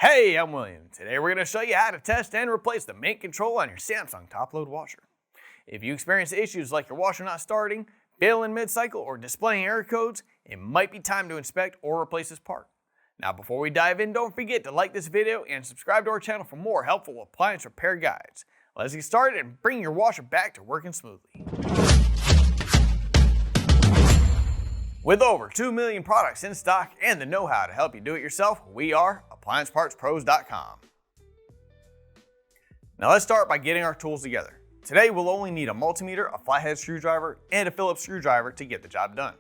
Hey, I'm William. Today we're going to show you how to test and replace the main control on your Samsung top-load washer. If you experience issues like your washer not starting, failing mid-cycle, or displaying error codes, it might be time to inspect or replace this part. Now before we dive in, don't forget to like this video and subscribe to our channel for more helpful appliance repair guides. Let's get started and bring your washer back to working smoothly. With over 2 million products in stock and the know-how to help you do it yourself, we are AppliancePartsPros.com. Now let's start by getting our tools together. Today we'll only need a multimeter, a flathead screwdriver, and a Phillips screwdriver to get the job done.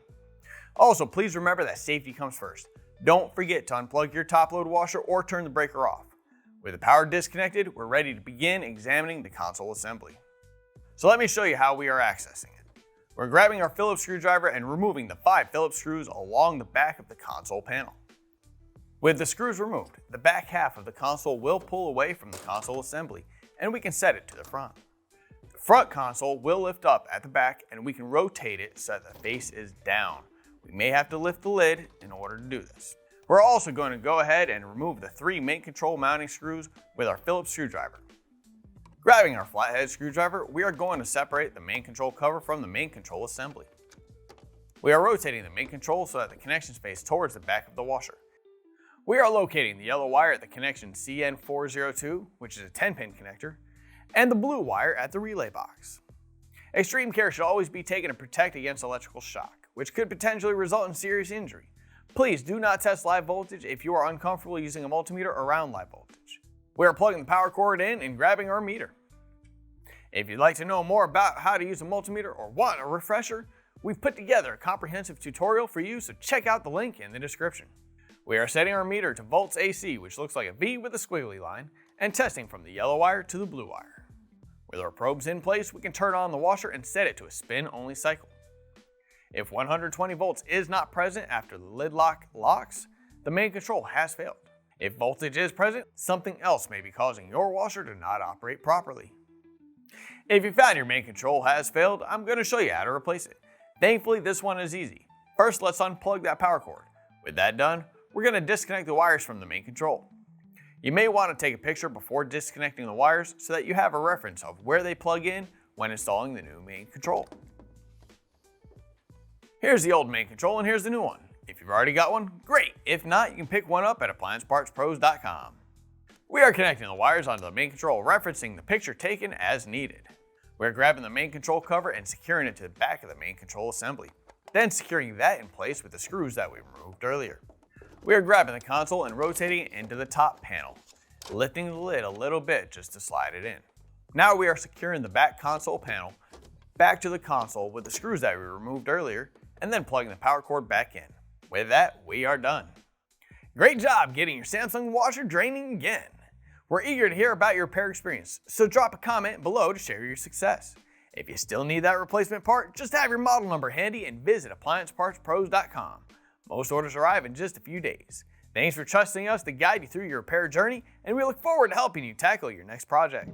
Also, please remember that safety comes first. Don't forget to unplug your top-load washer or turn the breaker off. With the power disconnected, we're ready to begin examining the console assembly. So let me show you how we are accessing it. We're grabbing our Phillips screwdriver and removing the 5 Phillips screws along the back of the console panel. With the screws removed, the back half of the console will pull away from the console assembly, and we can set it to the front. The front console will lift up at the back, and we can rotate it so that the face is down. We may have to lift the lid in order to do this. We're also going to go ahead and remove the 3 main control mounting screws with our Phillips screwdriver. Grabbing our flathead screwdriver, we are going to separate the main control cover from the main control assembly. We are rotating the main control so that the connections face towards the back of the washer. We are locating the yellow wire at the connection CN402, which is a 10-pin connector, and the blue wire at the relay box. Extreme care should always be taken to protect against electrical shock, which could potentially result in serious injury. Please do not test live voltage if you are uncomfortable using a multimeter around live voltage. We are plugging the power cord in and grabbing our meter. If you'd like to know more about how to use a multimeter or want a refresher, we've put together a comprehensive tutorial for you, so check out the link in the description. We are setting our meter to volts AC, which looks like a V with a squiggly line, and testing from the yellow wire to the blue wire. With our probes in place, we can turn on the washer and set it to a spin-only cycle. If 120 volts is not present after the lid lock locks, the main control has failed. If voltage is present, something else may be causing your washer to not operate properly. If you found your main control has failed, I'm going to show you how to replace it. Thankfully, this one is easy. First, let's unplug that power cord. With that done, we're going to disconnect the wires from the main control. You may want to take a picture before disconnecting the wires so that you have a reference of where they plug in when installing the new main control. Here's the old main control and here's the new one. If you've already got one, great. If not, you can pick one up at AppliancePartsPros.com. We are connecting the wires onto the main control, referencing the picture taken as needed. We're grabbing the main control cover and securing it to the back of the main control assembly, then securing that in place with the screws that we removed earlier. We are grabbing the console and rotating it into the top panel, lifting the lid a little bit just to slide it in. Now we are securing the back console panel back to the console with the screws that we removed earlier, and then plugging the power cord back in. With that, we are done. Great job getting your Samsung washer draining again. We're eager to hear about your repair experience, so drop a comment below to share your success. If you still need that replacement part, just have your model number handy and visit AppliancePartsPros.com. Most orders arrive in just a few days. Thanks for trusting us to guide you through your repair journey, and we look forward to helping you tackle your next project.